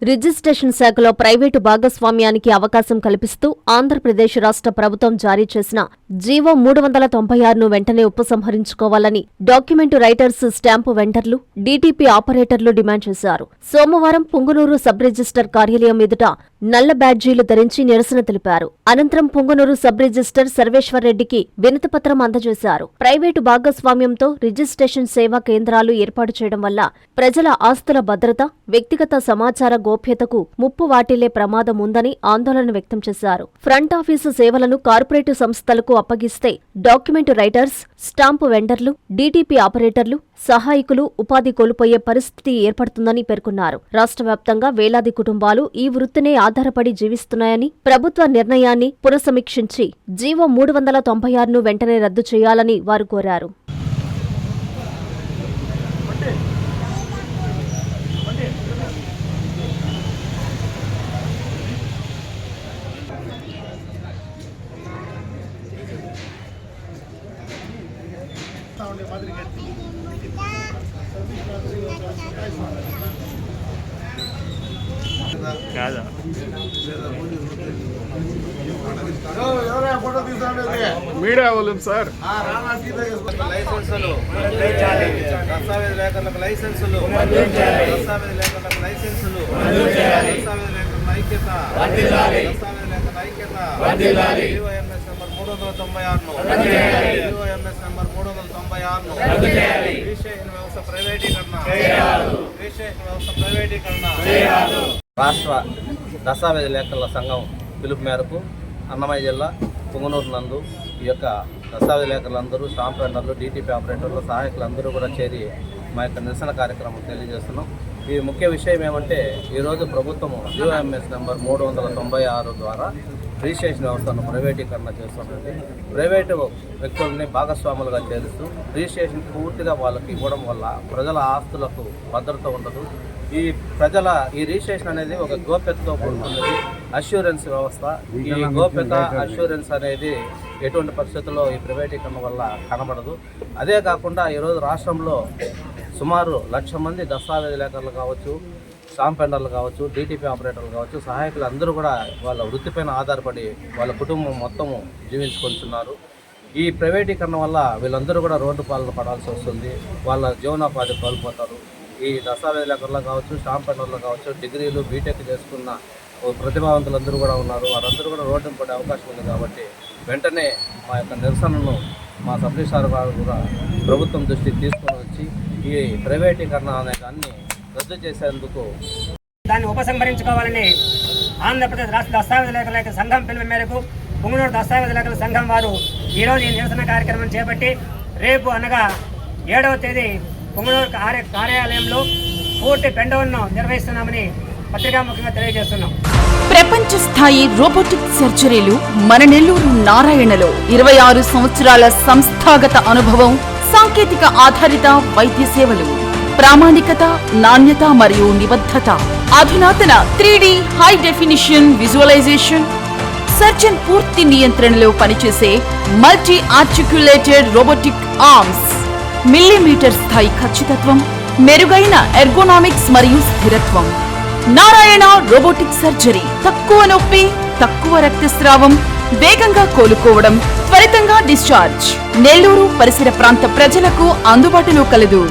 Registration శాఖలో private భాగస్వామ్యానికి అవకాశం కల్పిస్తూ ఆంధ్రప్రదేశ్ రాష్ట్ర ప్రభుత్వం జారీ చేసిన జీవో 396ను వెంటనే ఉపసంహరించుకోవాలని డాక్యుమెంటు రైటర్స్, స్టాంపు వెండర్లు, డీటీపీ ఆపరేటర్లు డిమాండ్ చేశారు. సోమవారం పుంగనూరు సబ్ రిజిస్టర్ కార్యాలయం ఎదుట నల్ల బ్యాడ్జీలు ధరించి నిరసన తెలిపారు. అనంతరం పుంగనూరు సబ్ రిజిస్టర్ సర్వేశ్వర్రెడ్డికి వినతిపత్రం అందజేశారు. ప్రైవేటు భాగస్వామ్యంతో రిజిస్ట్రేషన్ సేవా కేంద్రాలు ఏర్పాటు చేయడం వల్ల ప్రజల ఆస్తుల భద్రత, వ్యక్తిగత సమాచార గోప్యతకు ముప్పు వాటిల్లే ప్రమాదం ఉందని ఆందోళన వ్యక్తం చేశారు. ఫ్రంట్ ఆఫీసు సేవలను కార్పొరేటు సంస్థలకు అప్పగిస్తే డాక్యుమెంటు రైటర్స్, స్టాంపు వెండర్లు, డీటీపీ ఆపరేటర్లు, సహాయకులు ఉపాధి కోల్పోయే పరిస్థితి ఏర్పడుతుందని పేర్కొన్నారు. రాష్ట్ర వ్యాప్తంగా వేలాది కుటుంబాలు ఈ వృత్తినే ఆధారపడి జీవిస్తున్నాయని, ప్రభుత్వ నిర్ణయాన్ని పునఃసమీక్షించి జీవో 396ను వెంటనే రద్దు చేయాలని వారు కోరారు. మీడియా వాళ్ళు సార్ లైసెన్సులు దస్తావేజ్ లేఖలకు లైసెన్సులు దస్తావేజ్ లేఖలకు లైసెన్సులు దస్తావేజ్ లేఖల ఐక్యత దస్తావేజ్ లేఖల ఐక్యత UMS number 396 UMS number 396 registration వ్యవస్థ ప్రైవేటీకరణ రాష్ట్ర దస్తావేజ్ లేఖల సంఘం పిలుపు మేరకు అన్నమయ్య జిల్లా పుంగనూరు నందు ఈ యొక్క దస్తావేజ్ లేఖలందరూ, స్టాంప్ వెండర్లు, డీటీపీ ఆపరేటర్లు, సహాయకులందరూ కూడా చేరి మా యొక్క నిరసన కార్యక్రమం తెలియజేస్తున్నాం. ఈ ముఖ్య విషయం ఏమంటే, ఈరోజు ప్రభుత్వము యుఎంఎస్ నెంబర్ 396 ద్వారా రిజిస్ట్రేషన్ వ్యవస్థను ప్రైవేటీకరణ చేస్తున్నది. ప్రైవేటు వ్యక్తులని భాగస్వాములుగా చేరుస్తూ రిజిస్ట్రేషన్ పూర్తిగా వాళ్ళకి ఇవ్వడం వల్ల ప్రజల ఆస్తులకు భద్రత ఉండదు. ఈ రిజిస్ట్రేషన్ అనేది ఒక గోప్యతతో కూడుకున్నది, అష్యూరెన్స్ వ్యవస్థ. ఈ గోప్యత, అష్యూరెన్స్ అనేది ఎటువంటి పరిస్థితుల్లో ఈ ప్రైవేటీకరణ వల్ల కనబడదు. అదే కాకుండా ఈరోజు రాష్ట్రంలో సుమారు 1,00,000 మంది దస్తావేజ్ లేఖర్లు కావచ్చు, స్టాంప్ వెండర్లు కావచ్చు, డీటీపీ ఆపరేటర్లు కావచ్చు, సహాయకులు అందరూ కూడా వాళ్ళ వృత్తిపైన ఆధారపడి వాళ్ళ కుటుంబం మొత్తము జీవించుకుంటున్నారు. ఈ ప్రైవేటీకరణ వల్ల వీళ్ళందరూ కూడా రోడ్డు పాలన పడాల్సి వస్తుంది, వాళ్ళ జీవనోపాధి కోల్పోతారు. ఈ దస్తావేజ్ లేఖర్లు కావచ్చు, స్టాంప్ వెండర్లు కావచ్చు, డిగ్రీలు, బీటెక్ చేసుకున్న ప్రతిభావంతులందరూ కూడా ఉన్నారు. వారందరూ కూడా రోడ్డును పడే అవకాశం ఉంది. కాబట్టి వెంటనే మా యొక్క నిరసనను మా సబ్ రిజిస్ట్రార్ గారు కూడా ప్రభుత్వం దృష్టికి తీసుకొని వచ్చి ఈ ప్రైవేటీకరణ అనే దాన్ని రద్దు చేసేందుకు దాన్ని ఉపసంహరించుకోవాలని ఆంధ్రప్రదేశ్ రాష్ట్ర దస్తావేజ్ లేఖల సంఘం పిలుపు మేరకు పుంగనూరు దస్తావేజ్ లేఖల సంఘం వారు ఈరోజు ఈ నిరసన కార్యక్రమం చేపట్టి రేపు అనగా 7వ తేదీ పుంగనూరు కార్యాలయంలో పూర్తి బెండౌన్ను నిర్వహిస్తున్నామని పత్రికాముఖంగా తెలియజేస్తున్నాం. ప్రపంచ స్థాయి రోబోటిక్ సర్జరీలు మన నెల్లూరు నారాయణలో 26 సంవత్సరాల సంస్థాగత అనుభవం, సాంకేతిక ఆధారిత వైద్య సేవలు, ప్రామాణికత, నాణ్యత మరియు నిబద్ధత, అధునాతన 3D high definition visualisation, surgeon పూర్తి నియంత్రణలో పనిచేసే multi articulated robotic arms, millimetre స్థాయి ఖచ్చితత్వం, మెరుగైన ఎర్గోనామిక్స్ మరియు స్థిరత్వం. Narayana robotic surgery. తక్కువ నొప్పి, తక్కువ రక్తస్రావం, వేగంగా కోలుకోవడం, త్వరితంగా డిశ్చార్జ్. నెల్లూరు పరిసర ప్రాంత ప్రజలకు అందుబాటులో కలదు.